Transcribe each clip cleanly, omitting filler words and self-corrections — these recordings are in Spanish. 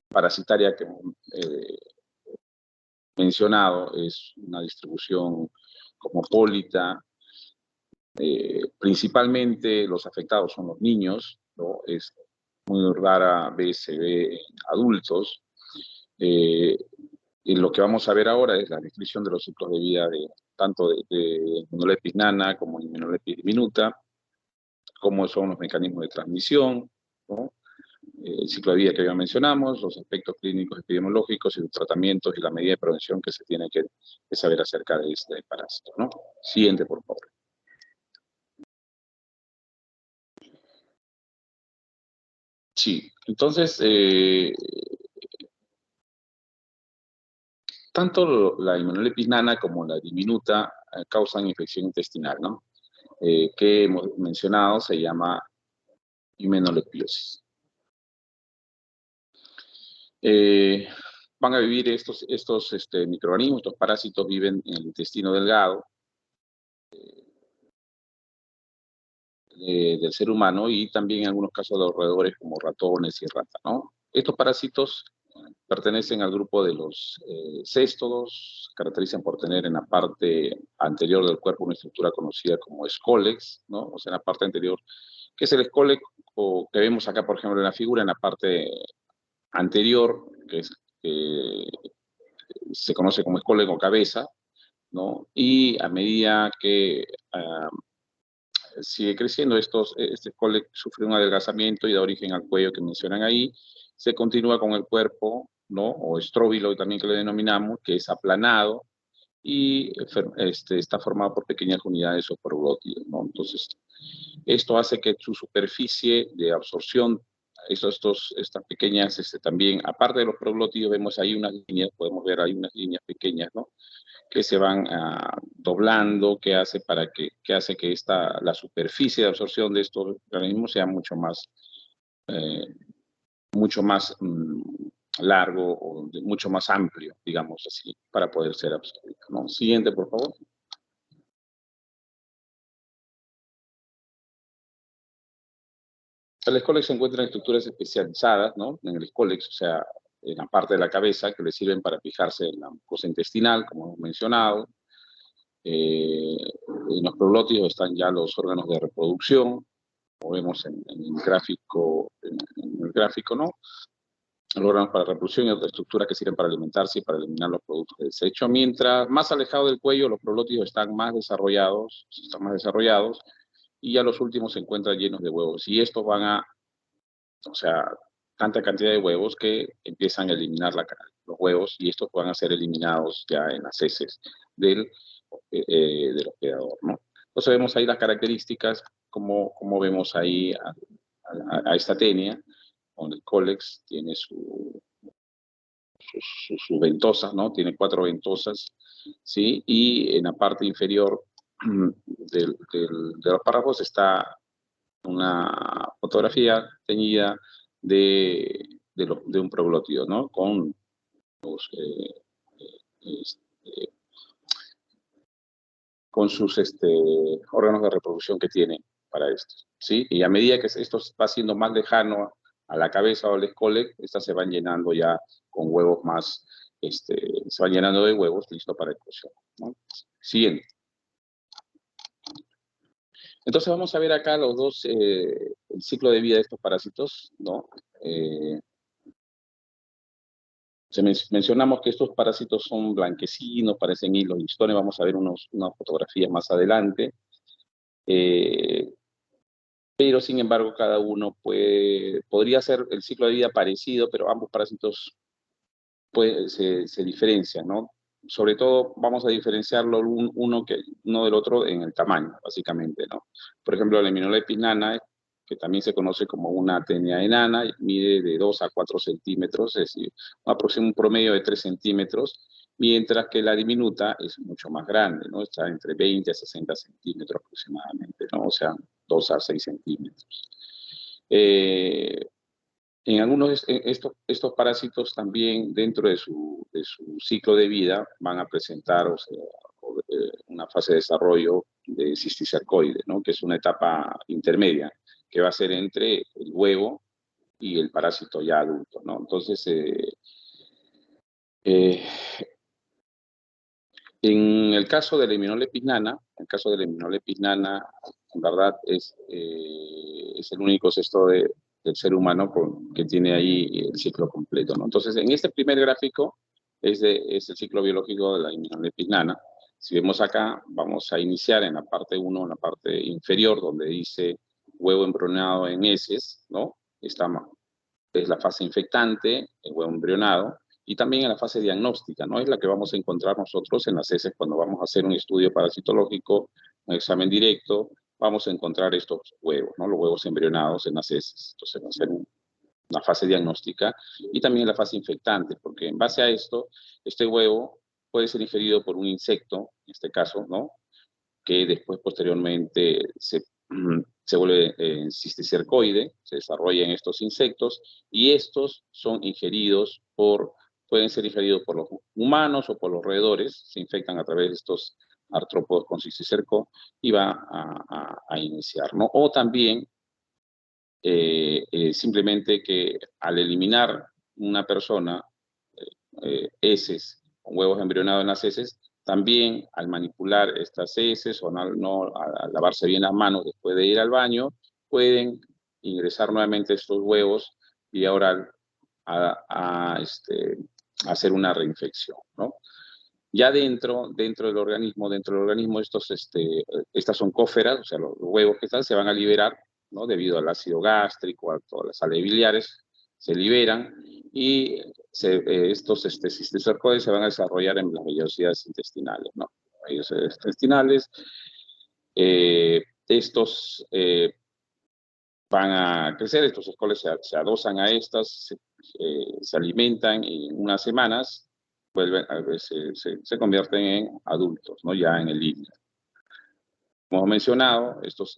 parasitaria que mencionado es una distribución cosmopolita. Principalmente los afectados son los niños, ¿no? Es muy rara vez se ve en adultos. Y lo que vamos a ver ahora es la descripción de los ciclos de vida tanto de Immunolepis nana como Immunolepis diminuta, cómo son los mecanismos de transmisión, ¿no? El ciclo de vida que ya mencionamos, los aspectos clínicos epidemiológicos y los tratamientos y la medida de prevención que se tiene que saber acerca de este parásito, ¿no? Siguiente, por favor. Sí, entonces, tanto la Immunolepis nana como la diminuta causan infección intestinal, ¿no? Que hemos mencionado se llama himenolepiosis. Van a vivir estos microorganismos, estos parásitos viven en el intestino delgado del ser humano y también en algunos casos de los roedores como ratones y ratas, ¿no? Estos parásitos pertenecen al grupo de los céstodos, se caracterizan por tener en la parte anterior del cuerpo una estructura conocida como escólex, ¿no? O sea, en la parte anterior, que es el escólex, o que vemos acá, por ejemplo, en la figura, en la parte anterior, que se conoce como escólex o cabeza, ¿no? Y a medida que sigue creciendo, este escólex sufre un adelgazamiento y da origen al cuello que mencionan ahí, se continúa con el cuerpo, ¿no? O estróbilo también que le denominamos, que es aplanado y está formado por pequeñas unidades o proglótidos, ¿no? Entonces, esto hace que su superficie de absorción, estas pequeñas, también, aparte de los proglótidos, vemos ahí unas líneas, podemos ver ahí unas líneas pequeñas, ¿no? Que se van doblando, que hace que la superficie de absorción de estos organismos sea mucho más largo o mucho más amplio, digamos así, para poder ser absorbido, ¿no? Siguiente, por favor. El escólex se encuentra en estructuras especializadas, ¿no? En el escólex, o sea, en la parte de la cabeza que le sirven para fijarse en la mucosa intestinal, como hemos mencionado. En los proglótidos están ya los órganos de reproducción, como vemos en el gráfico, ¿no? Los órganos para reproducción y otras estructuras que sirven para alimentarse y para eliminar los productos de desecho. Mientras más alejado del cuello, los proglótidos están más desarrollados, y ya los últimos se encuentran llenos de huevos. Y estos o sea, tanta cantidad de huevos que empiezan a eliminar los huevos, y estos van a ser eliminados ya en las heces del hospedador, ¿no? Entonces vemos ahí las características, como vemos ahí a esta tenia, donde el cólex tiene sus ventosas, ¿no? Tiene 4 ventosas, ¿sí? Y en la parte inferior de los párrafos está una fotografía teñida de un proglótido, ¿no? Con los, con sus órganos de reproducción que tienen para esto, ¿sí? Y a medida que esto va siendo más lejano a la cabeza o al escólex, estas se van llenando ya con huevos más, se van llenando de huevos listo para eclosión, ¿no? Siguiente. Entonces vamos a ver acá el ciclo de vida de estos parásitos, ¿no? Mencionamos que estos parásitos son blanquecinos, parecen hilos, listones. Vamos a ver unas fotografías más adelante. Pero sin embargo, cada uno podría ser el ciclo de vida parecido, pero ambos parásitos se diferencian, ¿no? Sobre todo vamos a diferenciarlo uno del otro en el tamaño, básicamente, ¿no? Por ejemplo, la Immunolepis nana, que también se conoce como una tenia enana, mide de 2 a 4 centímetros, es decir, un promedio de 3 centímetros, mientras que la diminuta es mucho más grande, ¿no? Está entre 20 a 60 centímetros aproximadamente, ¿no? O sea, 2 a 6 centímetros. En algunos de estos parásitos también dentro de su ciclo de vida van a presentar una fase de desarrollo de cisticercoide, ¿no? Que es una etapa intermedia que va a ser entre el huevo y el parásito ya adulto, ¿no? Entonces, en el caso de la Immunolepis nana, en verdad es el único cesto del ser humano que tiene ahí el ciclo completo, ¿no? Entonces, en este primer gráfico es el ciclo biológico de la Immunolepis nana. Si vemos acá, vamos a iniciar en la parte 1, en la parte inferior, donde dice huevo embrionado en heces, ¿no? Es la fase infectante, el huevo embrionado, y también en la fase diagnóstica, ¿no? Es la que vamos a encontrar nosotros en las heces cuando vamos a hacer un estudio parasitológico, un examen directo, vamos a encontrar estos huevos, ¿no? Los huevos embrionados en las heces. Entonces va a ser una fase diagnóstica y también la fase infectante, porque en base a esto, este huevo puede ser ingerido por un insecto, en este caso, ¿no? Que después, posteriormente, se vuelve cisticercoide, se desarrolla en estos insectos, y estos son ingeridos pueden ser ingeridos por los humanos o por los roedores, se infectan a través de estos artrópodos con cisticerco y va a iniciar, ¿no? O también simplemente que al eliminar una persona heces con huevos embrionados en las heces, también al manipular estas heces o al lavarse bien las manos después de ir al baño, pueden ingresar nuevamente estos huevos vía oral a hacer una reinfección, ¿no? Ya dentro del organismo, estas son cóferas, o sea, los huevos que están se van a liberar, ¿no? Debido al ácido gástrico, a todas las sales biliares, se liberan y estos cisticercoides se van a desarrollar en las vellosidades intestinales, ¿no? Vellosidades intestinales, estos van a crecer, estos escoles se adosan a estas, se alimentan y en unas semanas se convierten en adultos, ¿no? Ya en el líder. Como hemos mencionado, estos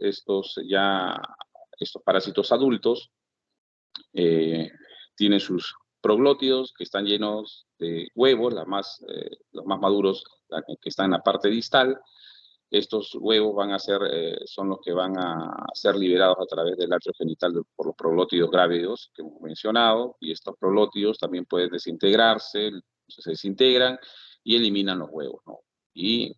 parásitos adultos tienen sus proglótidos que están llenos de huevos, los más maduros que están en la parte distal. Estos huevos son los que van a ser liberados a través del atrio genital por los proglótidos grávidos que hemos mencionado, y estos proglótidos también pueden desintegrarse, se desintegran y eliminan los huevos, ¿no? Y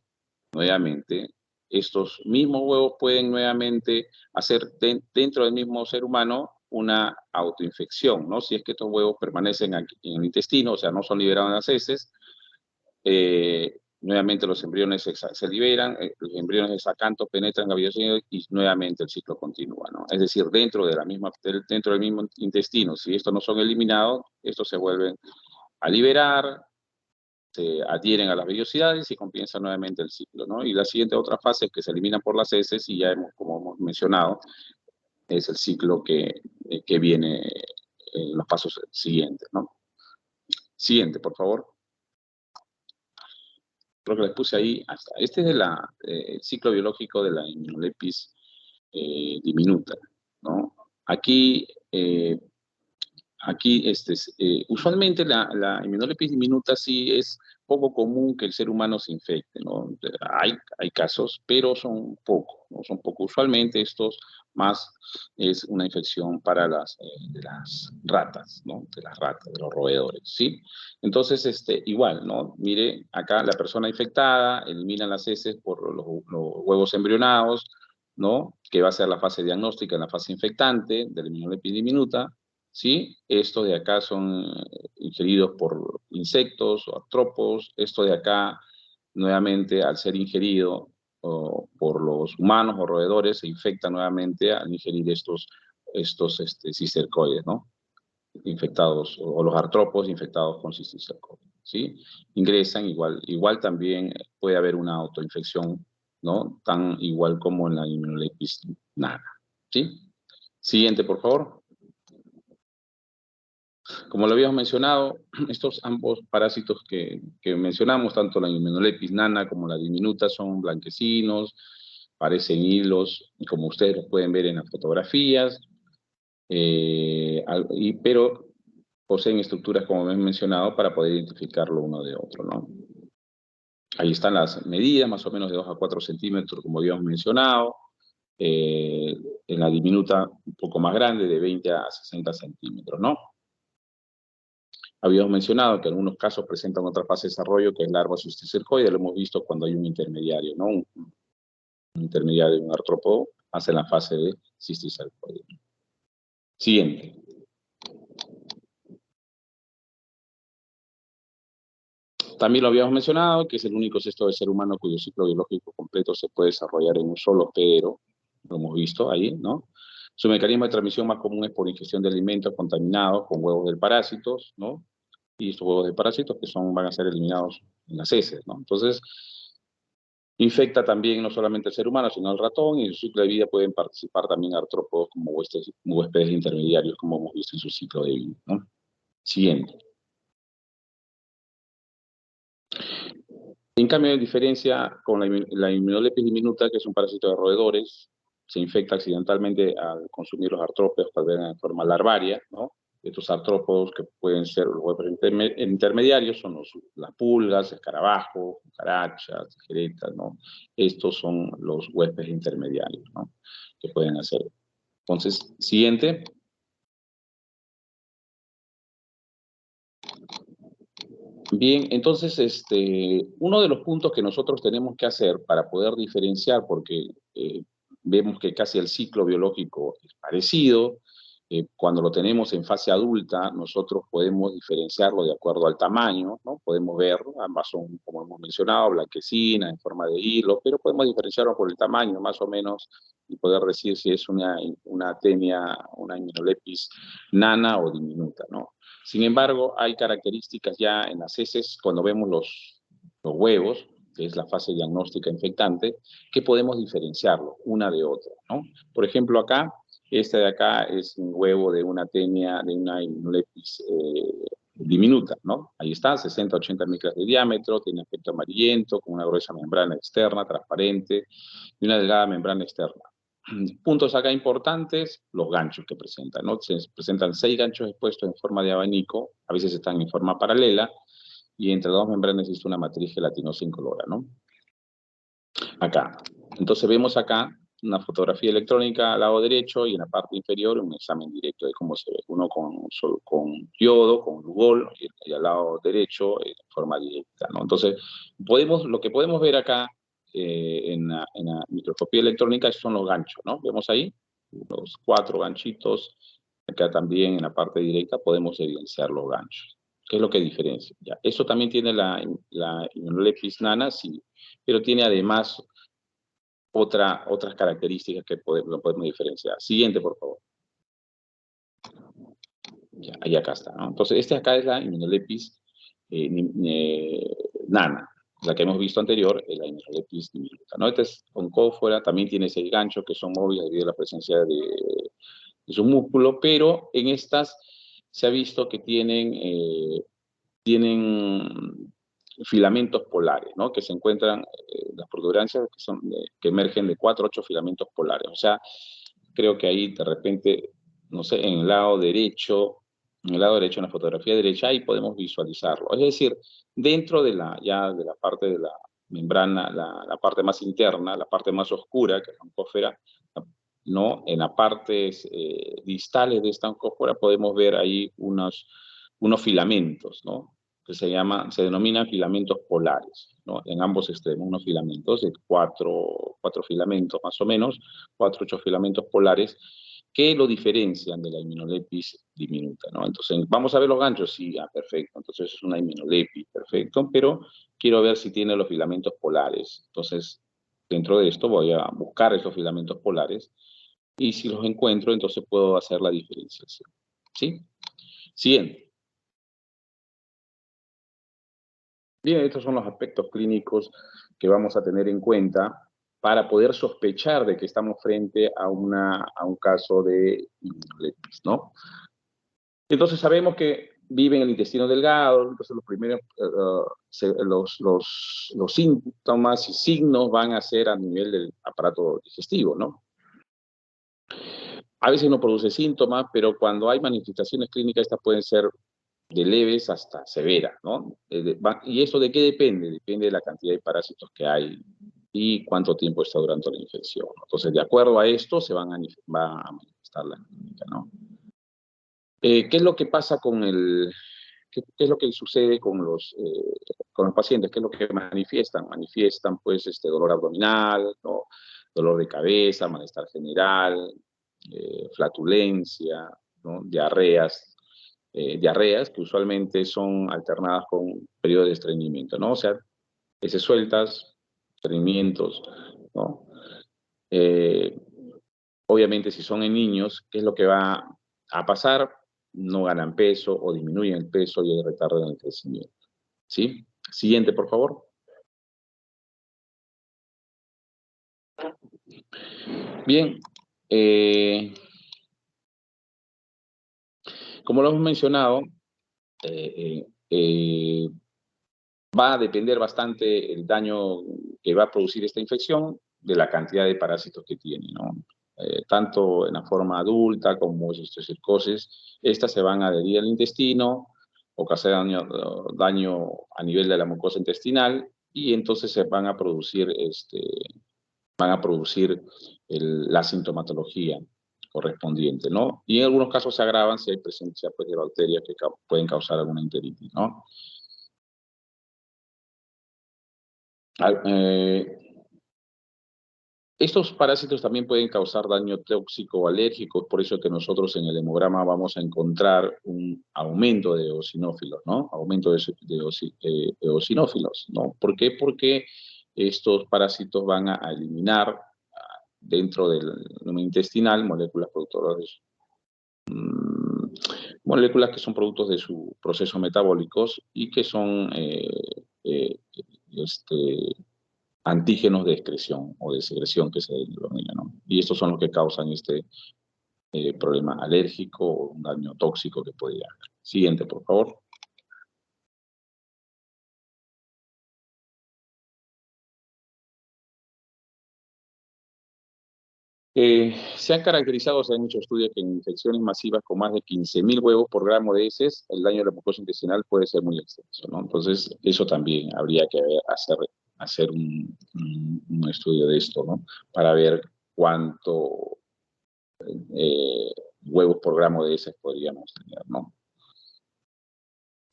nuevamente, estos mismos huevos pueden nuevamente hacer dentro del mismo ser humano una autoinfección, ¿no? Si es que estos huevos permanecen aquí en el intestino, o sea, no son liberados en las heces, nuevamente los embriones se liberan, los embriones de sacanto penetran la vellosidad y nuevamente el ciclo continúa, ¿no? Es decir, dentro del mismo intestino, si estos no son eliminados, estos se vuelven a liberar, se adhieren a las vellosidades y comienza nuevamente el ciclo, ¿no? Y la siguiente otra fase es que se eliminan por las heces y ya como hemos mencionado, es el ciclo que viene en los pasos siguientes, ¿no? Siguiente, por favor. Creo que les puse ahí hasta. Este es el ciclo biológico de la Immunolepis diminuta, ¿no? Aquí, usualmente la Immunolepis diminuta sí es poco común que el ser humano se infecte, ¿no? Hay casos, pero son pocos, ¿no? Son poco. Usualmente estos más es una infección para de las ratas, ¿no? De las ratas, de los roedores, ¿sí? Entonces, igual, ¿no? Mire, acá la persona infectada elimina las heces por los huevos embrionados, ¿no? Que va a ser la fase diagnóstica, la fase infectante de la Immunolepis diminuta, ¿sí? Estos de acá son ingeridos por insectos o artrópodos. Esto de acá, nuevamente, al ser ingerido por los humanos o roedores, se infecta nuevamente al ingerir estos cisticercoides, ¿no? Infectados, o los artrópodos infectados con cisticercoides, ¿sí? Ingresan igual también puede haber una autoinfección, ¿no? Tan igual como en la Immunolepis nana, ¿sí? Siguiente, por favor. Como lo habíamos mencionado, estos ambos parásitos que mencionamos, tanto la Immunolepis nana como la diminuta, son blanquecinos, parecen hilos, como ustedes los pueden ver en las fotografías, pero poseen estructuras, como hemos mencionado, para poder identificarlo uno de otro, ¿no? Ahí están las medidas, más o menos de 2 a 4 centímetros, como habíamos mencionado. en la diminuta un poco más grande, de 20 a 60 centímetros, ¿no? Habíamos mencionado que en algunos casos presentan otra fase de desarrollo, que es larva cisticercoide, lo hemos visto cuando hay un intermediario, ¿no? Un intermediario de un artrópodo hace la fase de cisticercoide. Siguiente. También lo habíamos mencionado, que es el único cesto de ser humano cuyo ciclo biológico completo se puede desarrollar en un solo pero, lo hemos visto ahí, ¿no? Su mecanismo de transmisión más común es por ingestión de alimentos contaminados con huevos de parásitos, ¿no? Y estos huevos de parásitos que van a ser eliminados en las heces, ¿no? Entonces, infecta también no solamente al ser humano, sino al ratón, y en su ciclo de vida pueden participar también artrópodos como huéspedes intermediarios, como hemos visto en su ciclo de vida, ¿no? Siguiente. En cambio, en diferencia con la Immunolepis diminuta, que es un parásito de roedores, se infecta accidentalmente al consumir los artrópodos, tal vez en forma larvaria, ¿no? Estos artrópodos que pueden ser los huéspedes intermediarios son las pulgas, escarabajos, cucarachas, tijeretas, ¿no? Estos son los huéspedes intermediarios, ¿no? Que pueden hacer. Entonces, siguiente. Bien, entonces, uno de los puntos que nosotros tenemos que hacer para poder diferenciar, porque vemos que casi el ciclo biológico es parecido, cuando lo tenemos en fase adulta, nosotros podemos diferenciarlo de acuerdo al tamaño, ¿no? Podemos ver, ambas son, como hemos mencionado, blanquecinas, en forma de hilo, pero podemos diferenciarlo por el tamaño, más o menos, y poder decir si es una tenia, una Immunolepis nana o diminuta, ¿no? Sin embargo, hay características ya en las heces, cuando vemos los huevos, que es la fase diagnóstica infectante, que podemos diferenciarlo una de otra, ¿no? Por ejemplo, acá, este de acá es un huevo de una tenia, de una Immunolepis diminuta, ¿no? Ahí está, 60-80 micras de diámetro, tiene aspecto amarillento, con una gruesa membrana externa, transparente, y una delgada membrana externa. Puntos acá importantes, los ganchos que presentan, ¿no? Se presentan 6 ganchos expuestos en forma de abanico, a veces están en forma paralela, y entre dos membranas existe una matriz gelatinosa incolora, ¿no? Acá. Entonces vemos acá una fotografía electrónica al lado derecho y en la parte inferior un examen directo de cómo se ve. Uno con yodo, con Lugol, y al lado derecho en forma directa, ¿no? Entonces, lo que podemos ver acá en la microscopía electrónica son los ganchos, ¿no? Vemos ahí los 4 ganchitos. Acá también en la parte directa podemos evidenciar los ganchos. ¿Qué es lo que diferencia? Ya, eso también tiene la Immunolepis nana, sí, pero tiene además otras características que lo podemos diferenciar. Siguiente, por favor. Ya, ahí acá está, ¿no? Entonces, acá es la Immunolepis nana. La que hemos visto anterior es la Immunolepis diminuta, ¿no? Esta es oncófora, también tiene 6 ganchos que son móviles debido a la presencia de su músculo, pero en estas se ha visto que tienen filamentos polares, ¿no? Que se encuentran, las protuberancias que emergen de 4 a 8 filamentos polares. O sea, creo que ahí de repente, no sé, en el lado derecho, en la fotografía derecha, ahí podemos visualizarlo. Es decir, dentro de la parte de la membrana, la parte más interna, la parte más oscura, que es la oncósfera, ¿no? En las partes distales de esta oncósfera podemos ver ahí unos filamentos, ¿no? Que se denominan filamentos polares, ¿no? En ambos extremos, unos filamentos de 4 filamentos más o menos, 4 8 filamentos polares, que lo diferencian de la Immunolepis diminuta, ¿no? Entonces, vamos a ver los ganchos, sí, perfecto, entonces es una Immunolepis, perfecto, pero quiero ver si tiene los filamentos polares. Entonces, dentro de esto voy a buscar esos filamentos polares, y si los encuentro, entonces puedo hacer la diferenciación, ¿sí? Siguiente. Bien, estos son los aspectos clínicos que vamos a tener en cuenta para poder sospechar de que estamos frente a un caso de Immunolepis, ¿no? Entonces sabemos que vive en el intestino delgado, entonces los primeros, los síntomas y signos van a ser a nivel del aparato digestivo, ¿no? A veces no produce síntomas, pero cuando hay manifestaciones clínicas, estas pueden ser de leves hasta severas, ¿no? ¿Y eso de qué depende? Depende de la cantidad de parásitos que hay y cuánto tiempo está durando la infección. Entonces, de acuerdo a esto, va a manifestar la clínica, ¿no? ¿Qué es lo que pasa con qué es lo que sucede con los pacientes? ¿Qué es lo que manifiestan? Manifiestan, pues, dolor abdominal, ¿no? Dolor de cabeza, malestar general, flatulencia, ¿no? Diarreas que usualmente son alternadas con periodos de estreñimiento, ¿no? O sea, heces sueltas, estreñimientos, ¿no? Obviamente, si son en niños, ¿qué es lo que va a pasar? No ganan peso o disminuyen el peso y hay retardo en el crecimiento. ¿Sí? Siguiente, por favor. Bien. Como lo hemos mencionado, va a depender bastante el daño que va a producir esta infección de la cantidad de parásitos que tiene, ¿no? Tanto en la forma adulta como histocistosis, estas se van a adherir al intestino, ocasionar daño a nivel de la mucosa intestinal y entonces se van a producir, la sintomatología correspondiente, ¿no? Y en algunos casos se agravan si hay presencia, pues, de bacterias que pueden causar alguna enteritis, ¿no? Estos parásitos también pueden causar daño tóxico o alérgico, por eso que nosotros en el hemograma vamos a encontrar un aumento de eosinófilos, ¿no? Aumento de eosinófilos, ¿no? ¿Por qué? Porque estos parásitos van a eliminar dentro del lumen intestinal moléculas productoras moléculas que son productos de su proceso metabólicos y que son antígenos de excreción o de secreción que se denomina, ¿no? Y estos son los que causan este problema alérgico o un daño tóxico que podría haber. Siguiente, por favor. Se han caracterizado, se han hecho estudios que en infecciones masivas con más de 15.000 huevos por gramo de heces, el daño de la mucosa intestinal puede ser muy extenso, ¿no? Entonces, eso también habría que hacer un estudio de esto, ¿no? Para ver cuánto huevos por gramo de heces podríamos tener, ¿no?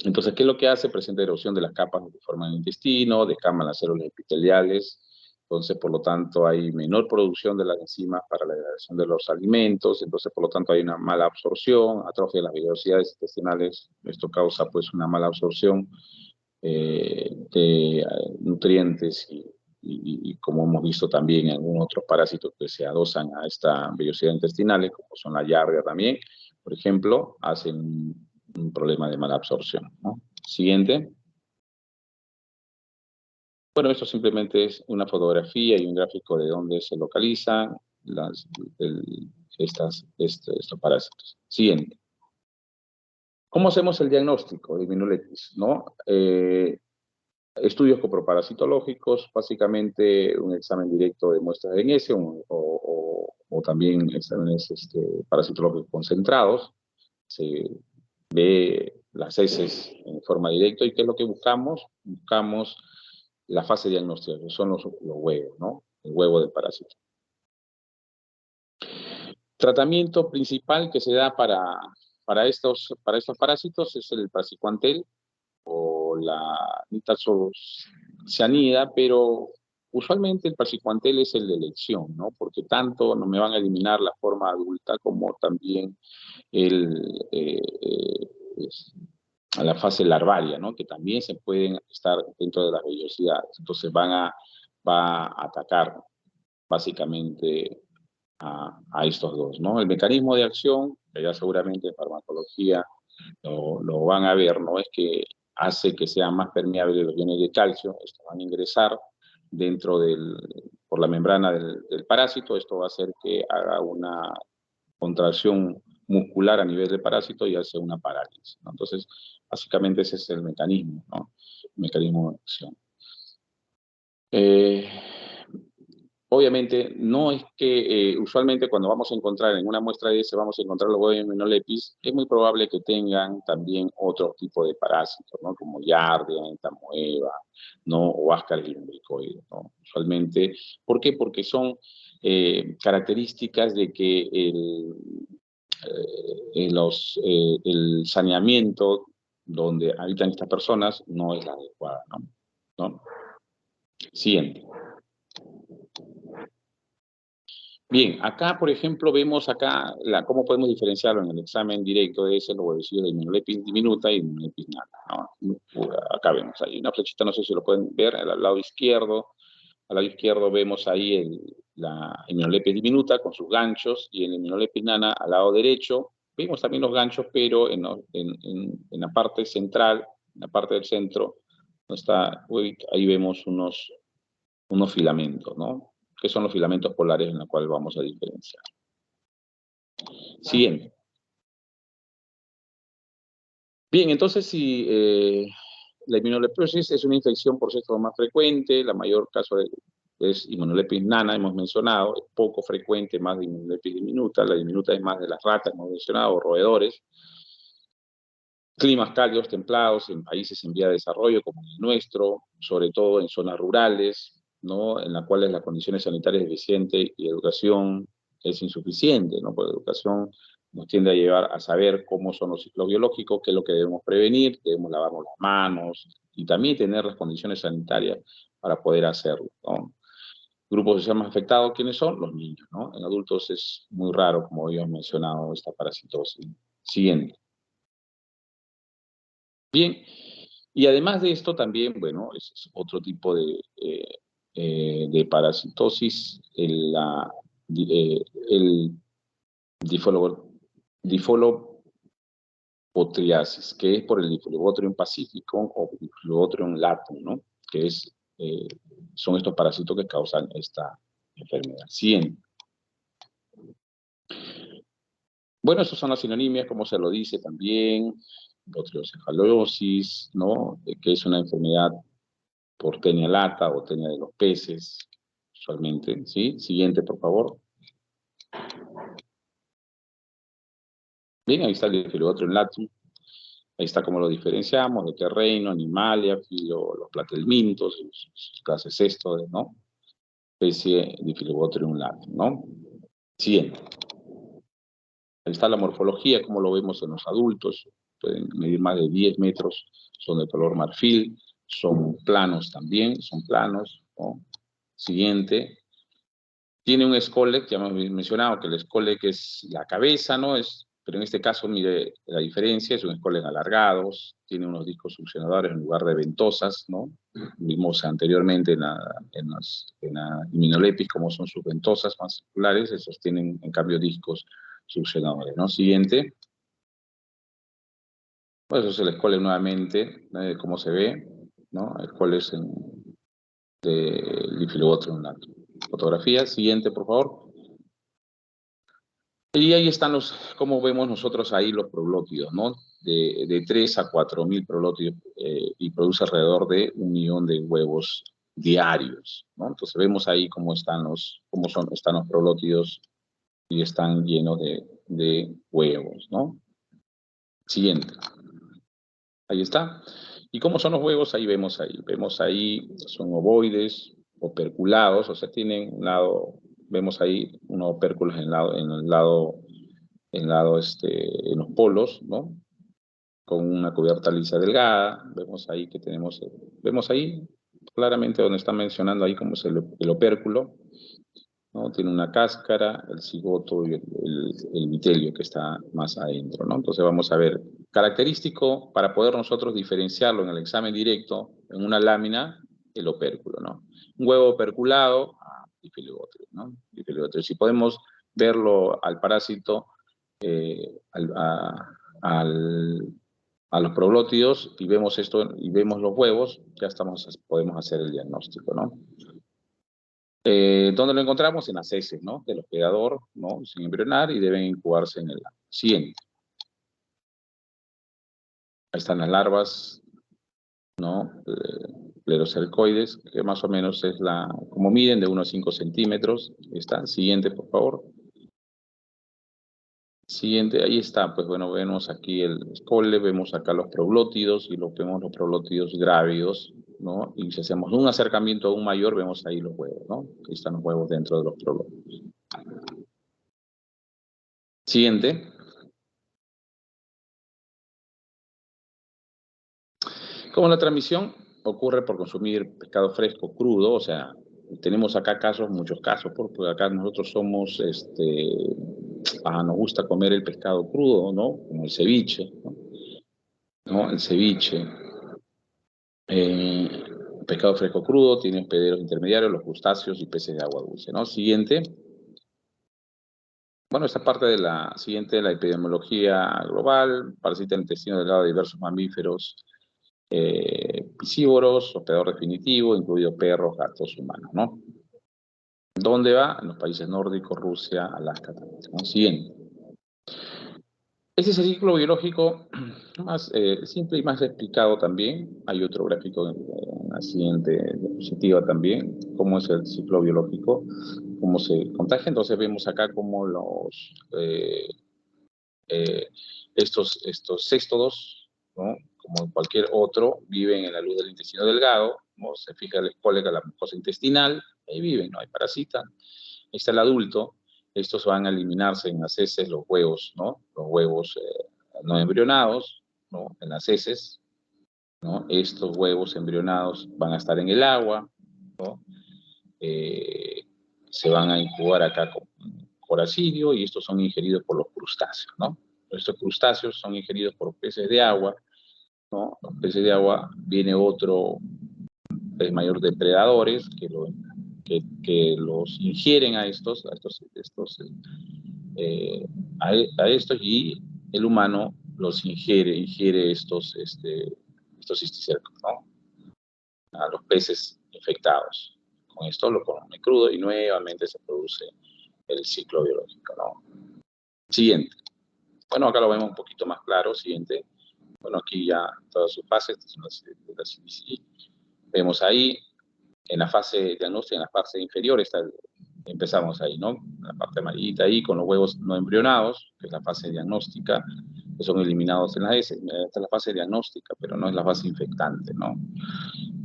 Entonces, ¿qué es lo que hace? Presenta erosión de las capas que forman el intestino, descaman las células epiteliales, entonces, por lo tanto, hay menor producción de las enzimas para la degradación de los alimentos, entonces, por lo tanto, hay una mala absorción, atrofia de las vellosidades intestinales, esto causa, pues, una mala absorción de nutrientes y como hemos visto también en algunos otros parásitos que se adosan a esta vellosidad intestinal, como son la yardia también, por ejemplo, hacen un problema de mala absorción, ¿no? Siguiente. Bueno, esto simplemente es una fotografía y un gráfico de dónde se localizan estos parásitos. Siguiente. ¿Cómo hacemos el diagnóstico de Minuletis, no? Estudios coproparasitológicos, básicamente un examen directo de muestras de NS o también exámenes parasitológicos concentrados. Se ve las heces en forma directa y ¿qué es lo que buscamos? Buscamos la fase diagnóstica, que son los huevos, ¿no? El huevo del parásito. Tratamiento principal que se da para estos parásitos es el praziquantel o la nitazoxanida, pero usualmente el praziquantel es el de elección, ¿no? Porque tanto no me van a eliminar la forma adulta como también a la fase larvaria, ¿no? Que también se pueden estar dentro de las vellosidades. Entonces va a atacar básicamente a estos dos, ¿no? El mecanismo de acción, que ya seguramente en farmacología lo van a ver, ¿no? Es que hace que sean más permeables los iones de calcio, estos van a ingresar por la membrana del parásito, esto va a hacer que haga una contracción muscular a nivel del parásito y hace una parálisis, ¿no? Entonces, básicamente ese es el mecanismo, ¿no? El mecanismo de acción. obviamente, no es que usualmente cuando vamos a encontrar en una muestra de ese, vamos a encontrar los huevos de Hymenopletis, es muy probable que tengan también otro tipo de parásitos, ¿no? Como Yardia, Entamoeba, ¿no? O Ascaris lumbricoides, ¿no? Usualmente, ¿por qué? Porque son características de que el saneamiento donde habitan estas personas no es la adecuada, ¿no? Siguiente. Bien, acá, por ejemplo, vemos acá cómo podemos diferenciarlo en el examen directo de ese, los huevecillos de Hymenopletis diminuta y Hymenopletis nana, ¿no? Acá vemos ahí una flechita, no sé si lo pueden ver, al lado izquierdo. Al lado izquierdo vemos ahí la Hymenopletis diminuta con sus ganchos, y en el Hymenopletis nana al lado derecho vemos también los ganchos, pero en la parte central, en la parte del centro, ahí vemos unos filamentos, ¿no? Que son los filamentos polares en los cuales vamos a diferenciar. Siguiente. Bien, entonces si la inmunoleprosis es una infección por sexo más frecuente, la mayor caso es Hymenopletis nana, hemos mencionado, es poco frecuente, más de Hymenopletis diminuta, la diminuta es más de las ratas, hemos mencionado, roedores. Climas cálidos, templados, en países en vía de desarrollo como el nuestro, sobre todo en zonas rurales, ¿no? En las cuales las condiciones sanitarias deficientes y educación es insuficiente, ¿no? Porque la educación nos tiende a llevar a saber cómo son los ciclos biológicos, qué es lo que debemos prevenir, debemos lavarnos las manos y también tener las condiciones sanitarias para poder hacerlo, ¿no? Grupos sociales más afectados, ¿quiénes son? Los niños, ¿no? En adultos es muy raro, como habíamos mencionado, esta parasitosis. Siguiente. Bien, y además de esto también, bueno, es otro tipo de parasitosis, el difolobotriasis, que es por el Diflobotrium pacificum o Diflobotrium latum, ¿no? Que son estos parásitos que causan esta enfermedad. Siguiente. Bueno, esas son las sinonimias, como se lo dice también, botriocefalosis, ¿no? Que es una enfermedad por tenia lata o tenia de los peces, usualmente, ¿sí? Siguiente, por favor. Bien, ahí está el Diflobotrium latum. Ahí está cómo lo diferenciamos, de qué reino, Animalia, filo, los platelmintos, sus clases esto, ¿no? Especie Diflobotrium latum, ¿no? Siguiente. Ahí está la morfología, como lo vemos en los adultos. Pueden medir más de 10 metros, son de color marfil, son planos también, son planos, ¿no? Siguiente. Tiene un escole, ya hemos mencionado que el escole que es la cabeza, ¿no? Pero en este caso, mire la diferencia, es un escole alargados, tiene unos discos succionadores en lugar de ventosas, ¿no? Vimos anteriormente en la Hymenopletis cómo son sus ventosas más circulares, esos tienen en cambio discos succionadores, ¿no? Siguiente. Pues eso es el escole nuevamente, cómo se ve, ¿no? El escole es de Diflobotrium latum. Fotografía, siguiente, por favor. Y ahí están como vemos nosotros ahí los proglótidos, ¿no? De 3 a 4.000 proglótidos y produce alrededor de 1 millón de huevos diarios, ¿no? Entonces vemos ahí están los proglótidos y están llenos de huevos, ¿no? Siguiente. Ahí está. ¿Y cómo son los huevos? Vemos ahí, son ovoides, operculados, o sea, tienen un lado, vemos ahí unos opérculos en los polos, ¿no? Con una cubierta lisa delgada. Vemos ahí claramente donde está mencionando ahí cómo es el opérculo, ¿no? Tiene una cáscara, el cigoto y el vitelio que está más adentro, ¿no? Entonces vamos a ver, característico para poder nosotros diferenciarlo en el examen directo, en una lámina, el opérculo, ¿no? Un huevo operculado, Diflobotrium, ¿no? Diflobotrium. Si podemos verlo al parásito, a los proglótidos, y vemos esto, y vemos los huevos, ya podemos hacer el diagnóstico, ¿no? ¿Dónde lo encontramos? En las heces, ¿no? Del hospedador, ¿no? Sin embrionar, y deben incubarse en el agua. Siguiente. Ahí están las larvas, ¿no? Plerocercoides, que más o menos es como miden, de 1 a 5 centímetros. Está. Siguiente, por favor. Siguiente, ahí está, pues bueno, vemos aquí el escole, vemos acá los proglótidos, y vemos los proglótidos grávidos, ¿no? Y si hacemos un acercamiento aún mayor, vemos ahí los huevos, ¿no? Ahí están los huevos dentro de los proglótidos. Siguiente. Como la transmisión ocurre por consumir pescado fresco, crudo, o sea, tenemos acá muchos casos, porque acá nosotros somos, nos gusta comer el pescado crudo, ¿no? Como el ceviche, ¿no? El ceviche. Pescado fresco crudo, tiene hospederos intermediarios, los crustáceos y peces de agua dulce, ¿no? Siguiente. Bueno, esta parte de la siguiente, la epidemiología global, parasita en el intestino delgado de diversos mamíferos piscívoros, hospedador definitivo, incluido perros, gatos, humanos, ¿no? ¿Dónde va? En los países nórdicos, Rusia, Alaska también, ¿no? Siguiente. Ese es el ciclo biológico más simple y más explicado también. Hay otro gráfico en la siguiente diapositiva también, cómo es el ciclo biológico, cómo se contagia. Entonces vemos acá cómo estos céstodos, ¿no? Como cualquier otro, viven en la luz del intestino delgado, como se fija el cólica, la mucosa intestinal, ahí viven, no hay parasita. Ahí está el adulto. Estos van a eliminarse en las heces, los huevos, ¿no? Los huevos no embrionados, ¿no? En las heces, ¿no? Estos huevos embrionados van a estar en el agua, ¿no? Se van a incubar acá con coracidio, y estos son ingeridos por los crustáceos, ¿no? Estos crustáceos son ingeridos por peces de agua, ¿no? Los peces de agua, viene otro pez mayor depredadores que los ingieren a estos, y el humano los ingiere estos cisticercos, ¿no? A los peces infectados. Con esto lo come crudo y nuevamente se produce el ciclo biológico, ¿no? Siguiente. Bueno, acá lo vemos un poquito más claro. Siguiente. Bueno, aquí ya todas sus fases, de la CDC. Vemos ahí, en la fase diagnóstica, en la fase inferior, empezamos ahí, ¿no? La parte amarillita ahí, con los huevos no embrionados, que es la fase diagnóstica, que son eliminados en la heces. Esta es la fase diagnóstica, pero no es la fase infectante, ¿no?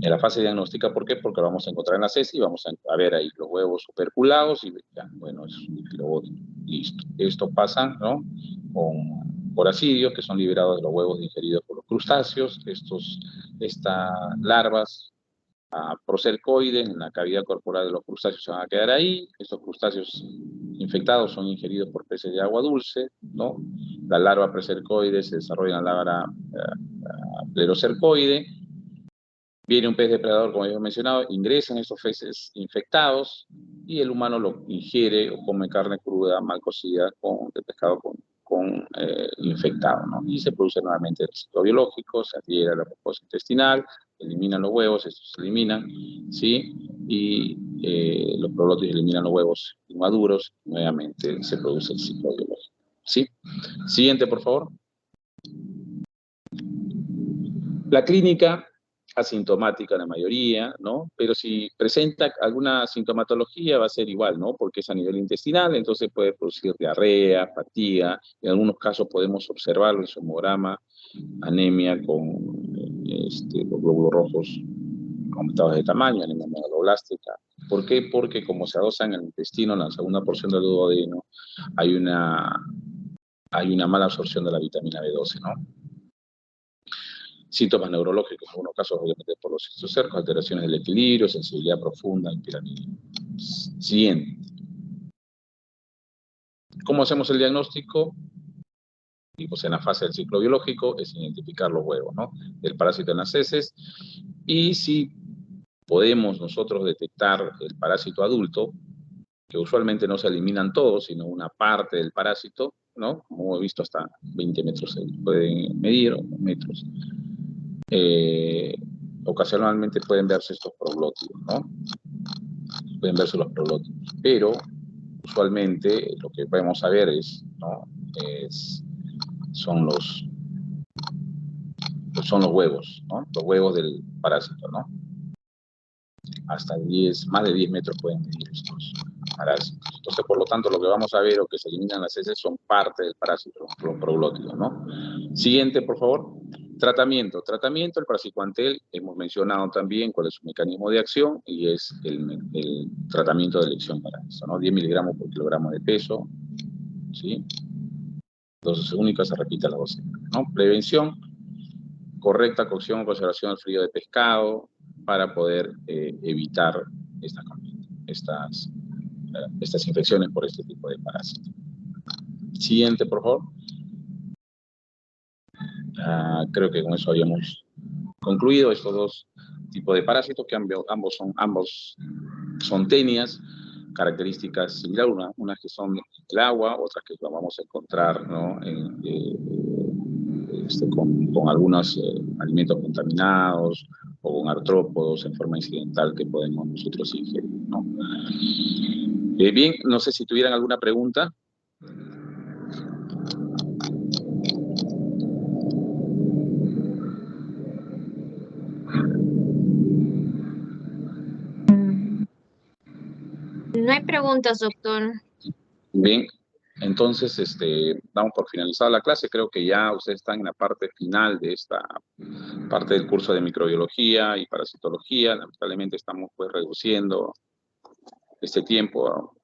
En la fase diagnóstica, ¿por qué? Porque lo vamos a encontrar en la heces y vamos a ver ahí los huevos superculados y ya, bueno, es un difilobótico, listo. Esto pasa, ¿no? Con coracidios, que son liberados de los huevos ingeridos por los crustáceos. Estas larvas procercoides en la cavidad corporal de los crustáceos se van a quedar ahí. Estos crustáceos infectados son ingeridos por peces de agua dulce, ¿no? La larva procercoide se desarrolla en la larva plerocercoide. Viene un pez depredador, como ya he mencionado, ingresan estos peces infectados y el humano lo ingiere o come carne cruda, mal cocida, de pescado infectado, ¿no? Y se produce nuevamente el ciclo biológico, se adhiere a la mucosa intestinal, eliminan los huevos, estos se eliminan, ¿sí? Y los proglótidos eliminan los huevos inmaduros, nuevamente se produce el ciclo biológico, ¿sí? Siguiente, por favor. La clínica asintomática la mayoría, ¿no? Pero si presenta alguna sintomatología va a ser igual, ¿no? Porque es a nivel intestinal, entonces puede producir diarrea, fatiga, en algunos casos podemos observarlo en su hemograma, anemia con los glóbulos rojos aumentados de tamaño, anemia megaloblástica. ¿Por qué? Porque como se adosan en el intestino, en la segunda porción del duodeno, hay una mala absorción de la vitamina B12, ¿no? Síntomas neurológicos, en algunos casos obviamente por los cistocercos, alteraciones del equilibrio, sensibilidad profunda, hiperamilia. Siguiente. ¿Cómo hacemos el diagnóstico? Y pues en la fase del ciclo biológico es identificar los huevos, ¿no? El parásito en las heces. Y si podemos nosotros detectar el parásito adulto, que usualmente no se eliminan todos, sino una parte del parásito, ¿no? Como he visto, hasta 20 metros se pueden medir, o metros. Ocasionalmente pueden verse estos proglótidos, ¿no? Pueden verse los proglótidos, pero usualmente lo que podemos saber es, ¿no? Son los huevos, ¿no? Los huevos del parásito, ¿no? hasta 10, más de 10 metros pueden medir estos parásitos. Entonces, por lo tanto, lo que vamos a ver o que se eliminan las heces son parte del parásito proglótico, ¿no? Siguiente, por favor. Tratamiento, el praziquantel, hemos mencionado también cuál es su mecanismo de acción y es el tratamiento de elección para eso, ¿no? 10 miligramos por kilogramo de peso, ¿sí? Dosis única, se repite las 12, ¿no? Prevención, correcta cocción o conservación del frío de pescado para poder evitar estas infecciones por este tipo de parásitos. Siguiente, por favor. Creo que con eso habíamos concluido estos dos tipos de parásitos, que ambos son tenias, características similares, unas que son el agua, otras que vamos a encontrar, ¿no? Con algunos alimentos contaminados o con artrópodos en forma incidental que podemos nosotros ingerir, ¿no? Bien, no sé si tuvieran alguna pregunta. No hay preguntas, doctor. Bien, entonces damos por finalizada la clase. Creo que ya ustedes están en la parte final de esta parte del curso de microbiología y parasitología. Lamentablemente estamos pues reduciendo este tiempo.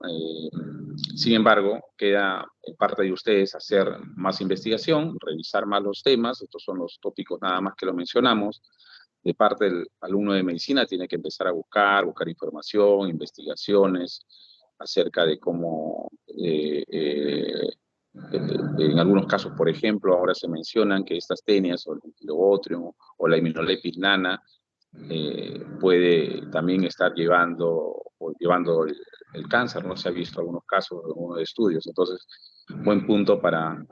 Sin embargo, queda en parte de ustedes hacer más investigación, revisar más los temas. Estos son los tópicos nada más que lo mencionamos. De parte del alumno de medicina tiene que empezar a buscar información, investigaciones acerca de cómo, en algunos casos, por ejemplo, ahora se mencionan que estas tenias o el Enterobotrium o la Immunolepis nana puede también estar llevando el cáncer, ¿no? Se ha visto algunos casos, algunos estudios. Entonces, buen punto para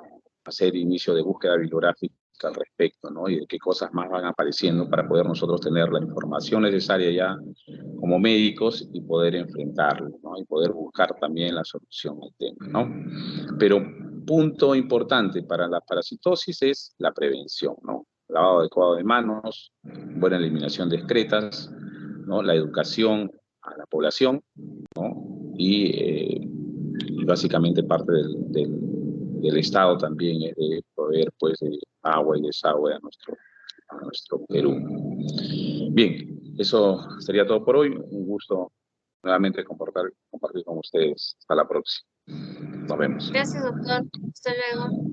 hacer inicio de búsqueda bibliográfica al respecto, ¿no? Y de qué cosas más van apareciendo para poder nosotros tener la información necesaria ya como médicos y poder enfrentarlo, ¿no? Y poder buscar también la solución al tema, ¿no? Pero punto importante para la parasitosis es la prevención, ¿no? Lavado adecuado de manos, buena eliminación de excretas, ¿no? La educación a la población, ¿no? Y básicamente parte del Estado también es de proveer pues de agua y desagüe a nuestro Perú. Bien, eso sería todo por hoy. Un gusto nuevamente compartir con ustedes. Hasta la próxima. Nos vemos. Gracias, doctor. Hasta luego.